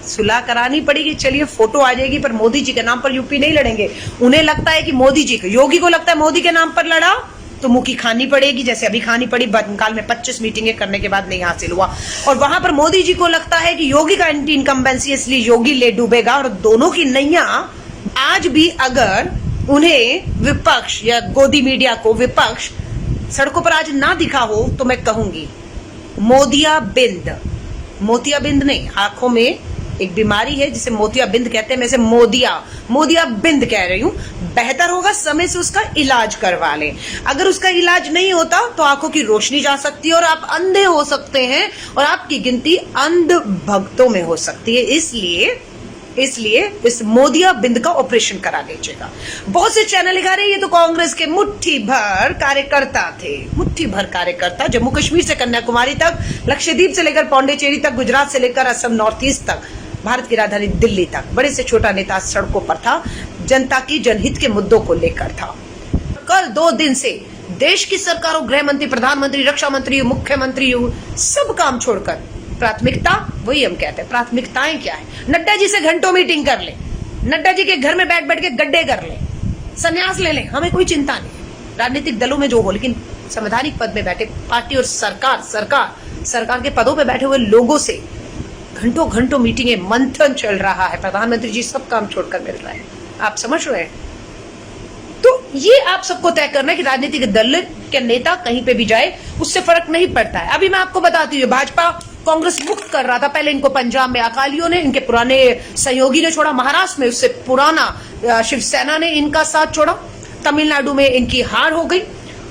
सुलह करानी पड़ेगी, चलिए फोटो आ जाएगी, पर मोदी जी के नाम पर यूपी नहीं लड़ेंगे। उन्हें लगता है कि मोदी जी को, योगी को लगता है मोदी के नाम पर लड़ा तो मुखी खानी पड़ेगी, जैसे अभी खानी पड़ी बंगाल में 25 मीटिंगें करने के बाद नहीं हासिल हुआ। और वहां पर मोदी जी को लगता है कि योगी का एंटी इनकम्बेंसी, इसलिए योगी ले डूबेगा। और दोनों की नैया आज भी, अगर उन्हें विपक्ष या गोदी मीडिया को विपक्ष सड़कों पर आज ना दिखा हो तो मैं कहूंगी मोतियाबिंद, मोतियाबिंद नहीं, आंखों में एक बीमारी है जिसे मोतियाबिंद कहते हैं, मैं इसे मोतियाबिंद कह रही हूं। बेहतर होगा समय से उसका इलाज करवा लें। अगर उसका इलाज नहीं होता तो आंखों की रोशनी जा सकती है और आप अंधे हो सकते हैं और आपकी गिनती अंध भक्तों में हो सकती है। इसलिए इस मोतियाबिंद का ऑपरेशन करा लीजिएगा। बहुत से चैनल लिखा रहे ये तो कांग्रेस के मुट्ठी भर कार्यकर्ता थे, मुट्ठी भर कार्यकर्ता, जम्मू कश्मीर से कन्याकुमारी तक, लक्षद्वीप से लेकर पौंडीचेरी तक, गुजरात से लेकर असम नॉर्थ ईस्ट तक, भारत की राजधानी दिल्ली तक, बड़े से छोटा नेता सड़कों पर था, जनता की जनहित के मुद्दों को लेकर था। कल 2 दिन से देश की सरकारों, गृह मंत्री, प्रधानमंत्री, रक्षा मंत्री, मुख्यमंत्री, सब काम छोड़कर प्राथमिकता, वही हम कहते हैं प्राथमिकताएं क्या है, नड्डा जी से घंटों मीटिंग कर ले, नड्डा जी के घर में बैठ के गड्ढे कर ले, संन्यास ले ले, हमें कोई चिंता नहीं। राजनीतिक दलों में जो हो, लेकिन संवैधानिक पद में बैठे पार्टी और सरकार के पदों पे बैठे हुए लोगों से घंटों मीटिंगें, मंथन चल रहा है। प्रधानमंत्री जी सब काम छोड़कर मिल रहे हैं, आप समझ रहे हैं। तो ये आप सबको तय करना है कि राजनीतिक दल के नेता कहीं पे भी जाए उससे फर्क नहीं पड़ता है। अभी मैं आपको बताती हूँ, भाजपा कांग्रेस मुक्त कर रहा था, पहले इनको पंजाब में अकालियों ने, इनके पुराने सहयोगी ने छोड़ा, महाराष्ट्र में उससे पुराना शिवसेना ने इनका साथ छोड़ा, तमिलनाडु में इनकी हार हो गई,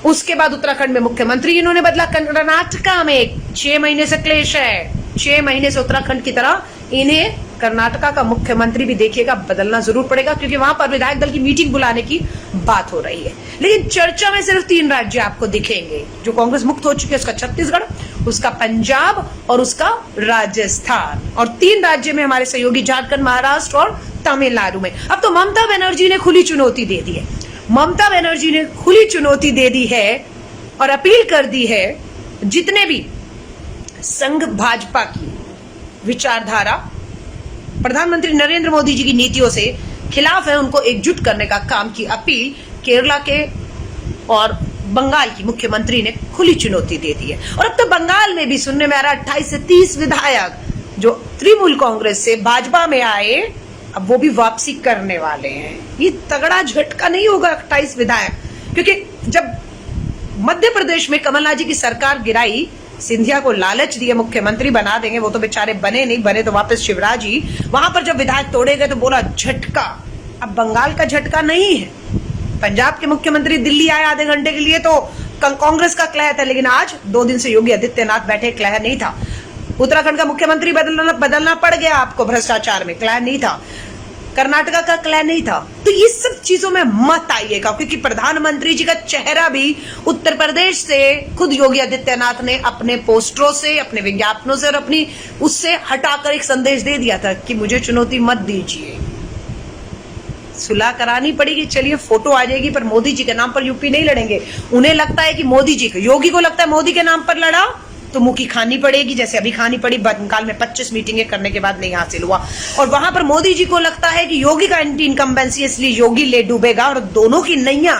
उसके बाद उत्तराखंड में मुख्यमंत्री इन्होंने बदला, कर्नाटका में 6 महीने से क्लेश है, 6 महीने से उत्तराखंड की तरह इन्हें कर्नाटका का मुख्यमंत्री भी देखिएगा बदलना जरूर पड़ेगा, क्योंकि वहां पर विधायक दल की मीटिंग बुलाने की बात हो रही है। लेकिन चर्चा में सिर्फ 3 राज्य आपको दिखेंगे जो कांग्रेस मुक्त हो चुके हैं, उसका छत्तीसगढ़, उसका पंजाब और उसका राजस्थान, और 3 राज्य में हमारे सहयोगी झारखंड, महाराष्ट्र और तमिलनाडु में। अब तो ममता बनर्जी ने खुली चुनौती दे दी है, ममता बनर्जी ने खुली चुनौती दे दी है और अपील कर दी है जितने भी संघ भाजपा की विचारधारा प्रधानमंत्री नरेंद्र मोदी जी की नीतियों से खिलाफ है, उनको एकजुट करने का काम की अपील केरला के और बंगाल की मुख्यमंत्री ने खुली चुनौती दे दी है। और अब तो बंगाल में भी सुनने में आ रहा 28 से 30 विधायक जो तृणमूल कांग्रेस से भाजपा में आए, अब वो भी वापसी करने वाले हैं। ये तगड़ा झटका नहीं होगा 28 विधायक, क्योंकि जब मध्य प्रदेश में कमलनाथ जी की सरकार गिराई, सिंधिया को लालच दिए मुख्यमंत्री बना देंगे, वो तो बेचारे बने नहीं, बने तो वापस शिवराज ही। वहां पर जब विधायक तोड़े गए तो बोला झटका। अब बंगाल का झटका नहीं है, पंजाब के मुख्यमंत्री दिल्ली आए आधे घंटे के लिए तो कांग्रेस का क्लह था, लेकिन आज 2 दिन से योगी आदित्यनाथ बैठे, क्लह नहीं था। उत्तराखंड का मुख्यमंत्री बदलना पड़ गया आपको भ्रष्टाचार में, क्लह नहीं था। कर्नाटका का क्लह नहीं था। तो ये सब चीजों में मत आइएगा, क्योंकि प्रधानमंत्री जी का चेहरा भी उत्तर प्रदेश से खुद योगी आदित्यनाथ ने अपने पोस्टरों से, अपने विज्ञापनों से और अपनी उससे हटाकर एक संदेश दे दिया था कि मुझे चुनौती मत दीजिए। सुलह करानी पड़ेगी, चलिए फोटो आ जाएगी, पर मोदी जी के नाम पर यूपी नहीं लड़ेंगे। उन्हें लगता है कि मोदी जी को, योगी को लगता है मोदी के नाम पर लड़ा तो मुखी खानी पड़ेगी, जैसे अभी खानी पड़ी बंगाल में 25 मीटिंगें करने के बाद नहीं हासिल हुआ। और वहां पर मोदी जी को लगता है कि योगी का एंटी इनकम्बेंसी, इसलिए योगी ले डूबेगा। और दोनों की नैया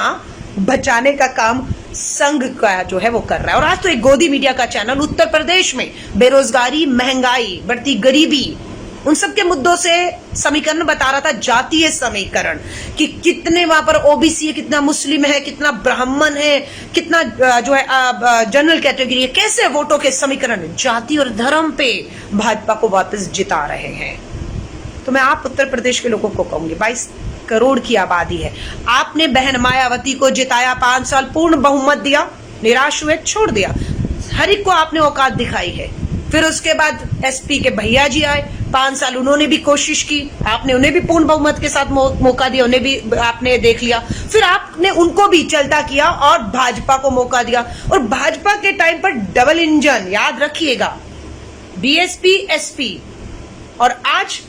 बचाने का काम संघ का जो है वो कर रहा है। और आज तो एक गोदी मीडिया का चैनल उत्तर प्रदेश में बेरोजगारी, महंगाई, बढ़ती गरीबी, उन सब के मुद्दों से समीकरण बता रहा था, जातीय समीकरण, कि कितने वहां पर ओबीसी है, कितना मुस्लिम है, कितना ब्राह्मण है, कितना जो है जनरल कैटेगरी है, कैसे वोटों के समीकरण जाति और धर्म पे भाजपा को वापस जिता रहे हैं। तो मैं आप उत्तर प्रदेश के लोगों को कहूंगी, 22 करोड़ की आबादी है, आपने बहन मायावती को जिताया, 5 साल पूर्ण बहुमत दिया, निराश हुए, छोड़ दिया, हर एक को आपने औकात दिखाई है। फिर उसके बाद एसपी के भैया जी आए, 5 साल उन्होंने भी कोशिश की, आपने उन्हें भी पूर्ण बहुमत के साथ मौका दिया, उन्हें भी आपने देख लिया, फिर आपने उनको भी चलता किया और भाजपा को मौका दिया। और भाजपा के टाइम पर डबल इंजन, याद रखिएगा, बीएसपी एसपी, और आज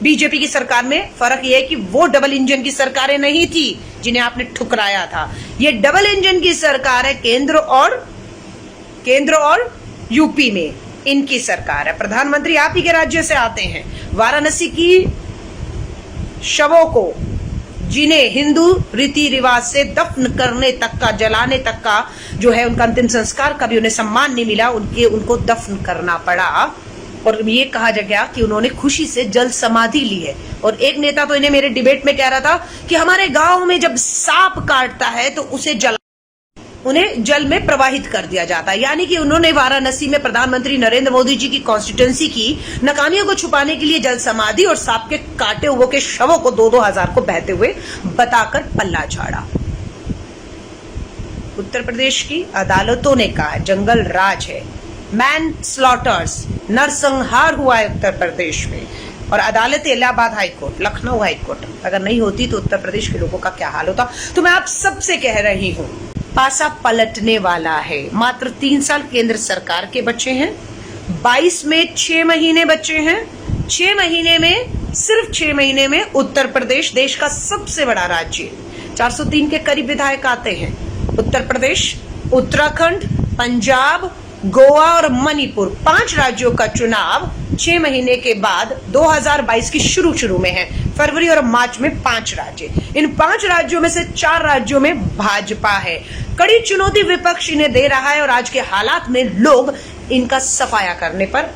बीजेपी की सरकार में फर्क यह है कि वो डबल इंजन की सरकारें नहीं थी जिन्हें आपने ठुकराया था। ये डबल इंजन की सरकार है केंद्र और यूपी में। इनकी सरकार है, प्रधानमंत्री आप ही के राज्य से आते हैं। वाराणसी की शवों को, जिन्हें हिंदू रीति रिवाज से दफन करने तक का, जलाने तक का जो है उनका अंतिम संस्कार का भी उन्हें सम्मान नहीं मिला, उनको दफन करना पड़ा। और ये कहा गया कि उन्होंने खुशी से जल समाधि ली है। और एक नेता तो इन्हें मेरे डिबेट में कह रहा था कि हमारे गांव में जब सांप काटता है तो उन्हें जल में प्रवाहित कर दिया जाता है। यानी कि उन्होंने वाराणसी में प्रधानमंत्री नरेंद्र मोदी जी की कॉन्स्टिट्यूंसी की नाकामियों को छुपाने के लिए जल समाधि और सांप के काटे हुए के शवों को 2-2 हजार को बहते हुए बताकर पल्ला झाड़ा। उत्तर प्रदेश की अदालतों ने कहा जंगल राज है, मैन स्लॉटर्स, नरसंहार हुआ है उत्तर प्रदेश में। और अदालत इलाहाबाद हाईकोर्ट, लखनऊ हाईकोर्ट अगर नहीं होती तो उत्तर प्रदेश के लोगों का क्या हाल होता। तो मैं आप सबसे कह रही हूं, पासा पलटने वाला है। मात्र 3 साल केंद्र सरकार के बचे हैं, 22 में 6 महीने बचे हैं। 6 महीने में, सिर्फ 6 महीने में उत्तर प्रदेश देश का सबसे बड़ा राज्य, 403 के करीब विधायक आते हैं। उत्तर प्रदेश, उत्तराखंड, पंजाब, गोवा और मणिपुर, 5 राज्यों का चुनाव 6 महीने के बाद 2022 की शुरू में है। फरवरी और मार्च में 5 राज्य, इन 5 राज्यों में से 4 राज्यों में भाजपा है। कड़ी चुनौती विपक्ष इन्हें दे रहा है और आज के हालात में लोग इनका सफाया करने पर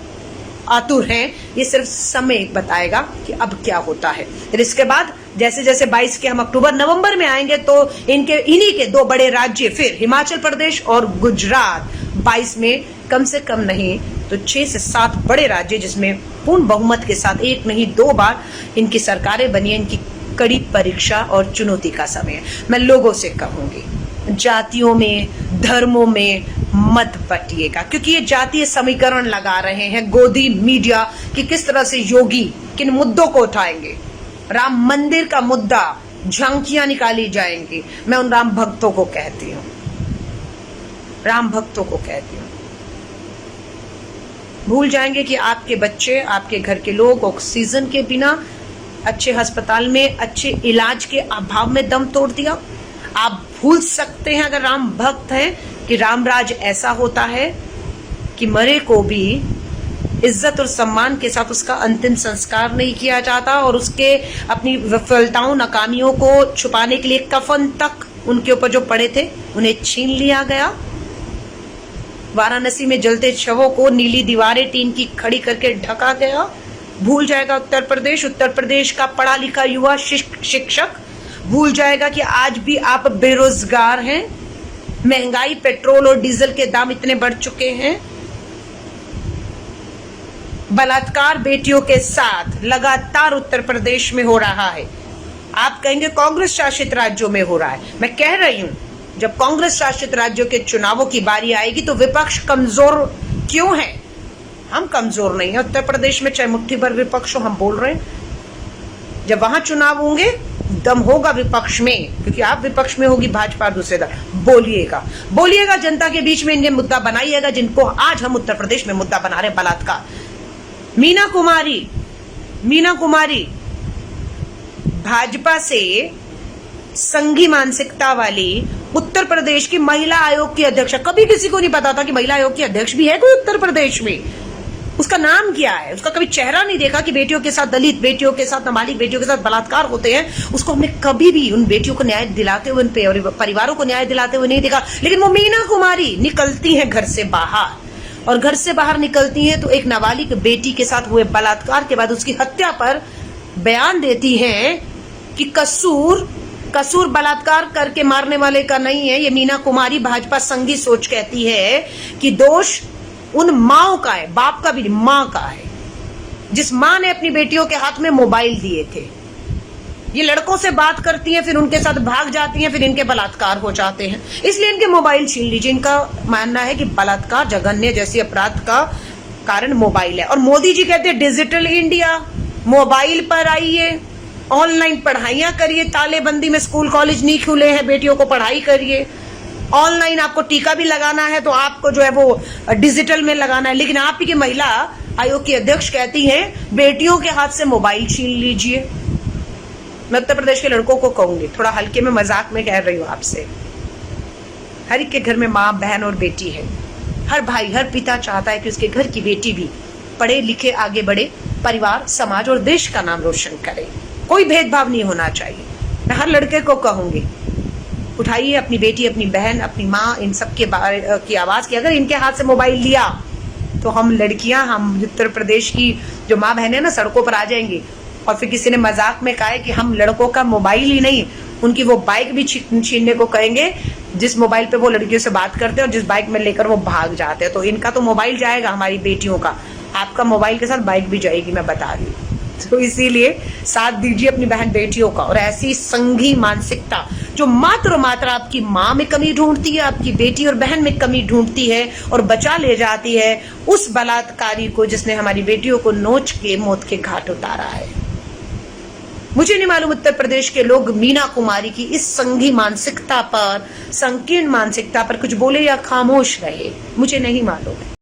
आतुर हैं। ये सिर्फ समय बताएगा कि अब क्या होता है। फिर इसके बाद जैसे जैसे 22 के हम अक्टूबर नवंबर में आएंगे तो इन्हीं के 2 बड़े राज्य, फिर हिमाचल प्रदेश और गुजरात, 22 में कम से कम नहीं तो 6 से 7 बड़े राज्य जिसमें पूर्ण बहुमत के साथ 1 नहीं 2 बार इनकी सरकारें बनी। इनकी कड़ी परीक्षा और चुनौती का समय है। मैं लोगों से कहूंगी, जातियों में, धर्मों में मत बटिएगा, क्योंकि ये जातीय समीकरण लगा रहे हैं गोदी मीडिया कि किस तरह से योगी किन मुद्दों को उठाएंगे। राम मंदिर का मुद्दा, झांकियां निकाली जाएंगी। मैं उन राम भक्तों को कहती हूँ, राम भक्तों को कहती हूँ, भूल जाएंगे कि आपके बच्चे, आपके घर के लोग ऑक्सीजन के बिना, अच्छे अस्पताल में अच्छे इलाज के अभाव में दम तोड़ दिया। आप भूल सकते हैं अगर राम भक्त हैं कि रामराज ऐसा होता है कि मरे को भी इज्जत और सम्मान के साथ उसका अंतिम संस्कार नहीं किया जाता और उसके अपनी विफलताओं, नाकामियों को छुपाने के लिए कफन तक उनके ऊपर जो पड़े थे उन्हें छीन लिया गया। वाराणसी में जलते शवों को नीली दीवारें टीन की खड़ी करके ढका गया। भूल जाएगा उत्तर प्रदेश का पढ़ा लिखा युवा शिक्षक भूल जाएगा कि आज भी आप बेरोजगार हैं। महंगाई, पेट्रोल और डीजल के दाम इतने बढ़ चुके हैं। बलात्कार बेटियों के साथ लगातार उत्तर प्रदेश में हो रहा है। आप कहेंगे कांग्रेस शासित राज्यों में हो रहा है। मैं कह रही हूं, जब कांग्रेस शासित राज्यों के चुनावों की बारी आएगी तो विपक्ष कमजोर क्यों है? हम कमजोर नहीं है। उत्तर प्रदेश में चाहे मुट्ठी भर विपक्ष हो, हम बोल रहे हैं जब वहां चुनाव होंगे दम होगा विपक्ष में, क्योंकि आप विपक्ष में होगी भाजपा, दूसरे दल। बोलिएगा जनता के बीच में, इन्हें मुद्दा बनाइएगा जिनको आज हम उत्तर प्रदेश में मुद्दा बना रहे हैं, बलात्कार। मीना कुमारी भाजपा से संघी मानसिकता वाली उत्तर प्रदेश की महिला आयोग की अध्यक्ष। कभी किसी को नहीं पता था कि महिला आयोग की अध्यक्ष भी है कोई उत्तर प्रदेश में। उसका नाम क्या है, उसका कभी चेहरा नहीं देखा कि बेटियों के साथ, दलित बेटियों के साथ, नाबालिग बेटियों के साथ बलात्कार होते हैं। उसको हमने कभी भी उन बेटियों को न्याय दिलाते हुए, उन परिवारों को न्याय दिलाते हुए नहीं देखा। लेकिन वो मीना कुमारी निकलती हैं घर से बाहर, और घर से बाहर निकलती हैं तो एक नाबालिग बेटी के साथ हुए बलात्कार के बाद उसकी हत्या पर बयान देती हैं कि कसूर बलात्कार करके मारने वाले का नहीं है। ये मीना कुमारी भाजपा संघी सोच कहती है कि दोष उन माओ का है, बाप का भी, मां का है, जिस मां ने अपनी बेटियों के हाथ में मोबाइल दिए थे। ये लड़कों से बात करती हैं, फिर उनके साथ भाग जाती हैं, फिर इनके बलात्कार हो जाते हैं। इसलिए इनके मोबाइल छीन लीजिए। इनका मानना है कि बलात्कार, जघन्य जैसी अपराध का कारण मोबाइल है। और मोदी जी कहते हैं डिजिटल इंडिया, मोबाइल पर आइए, ऑनलाइन पढ़ाइयां करिए। तालेबंदी में स्कूल कॉलेज नहीं खुले हैं, बेटियों को पढ़ाई करिए। ऑनलाइन आपको टीका भी लगाना है तो आपको जो है वो डिजिटल में लगाना है। लेकिन आप ही की महिला आयोग की अध्यक्ष कहती हैं बेटियों के हाथ से मोबाइल छीन लीजिए। मैं उत्तर प्रदेश के लड़कों को कहूंगी, थोड़ा हल्के में, मजाक में कह रही हूं आपसे, हर एक के घर में माँ, बहन और बेटी है। हर भाई, हर पिता चाहता है कि उसके घर की बेटी भी पढ़े लिखे, आगे बढ़े, परिवार, समाज और देश का नाम रोशन करे। कोई भेदभाव नहीं होना चाहिए। मैं हर लड़के को कहूंगी, उठाइए अपनी बेटी, अपनी बहन, अपनी माँ, इन सब के बारे की आवाज की। अगर इनके हाथ से मोबाइल लिया तो हम लड़कियां, हम उत्तर प्रदेश की जो माँ बहनें ना, सड़कों पर आ जाएंगी। और फिर किसी ने मजाक में कहा है कि हम लड़कों का मोबाइल ही नहीं, उनकी वो बाइक भी छीनने को कहेंगे जिस मोबाइल पे वो लड़कियों से बात करते हैं और जिस बाइक में लेकर वो भाग जाते हैं। तो इनका तो मोबाइल जाएगा, हमारी बेटियों का, आपका मोबाइल के साथ बाइक भी जाएगी, मैं बता रही हूँ। तो इसीलिए साथ दीजिए अपनी बहन बेटियों का। और ऐसी संघी मानसिकता जो मात्र आपकी माँ में कमी ढूंढती है, आपकी बेटी और बहन में कमी ढूंढती है और बचा ले जाती है उस बलात्कारी को जिसने हमारी बेटियों को नोच के मौत के घाट उतारा है। मुझे नहीं मालूम उत्तर प्रदेश के लोग मीना कुमारी की इस संघी मानसिकता पर, संकीर्ण मानसिकता पर कुछ बोले या खामोश रहे, मुझे नहीं मालूम है।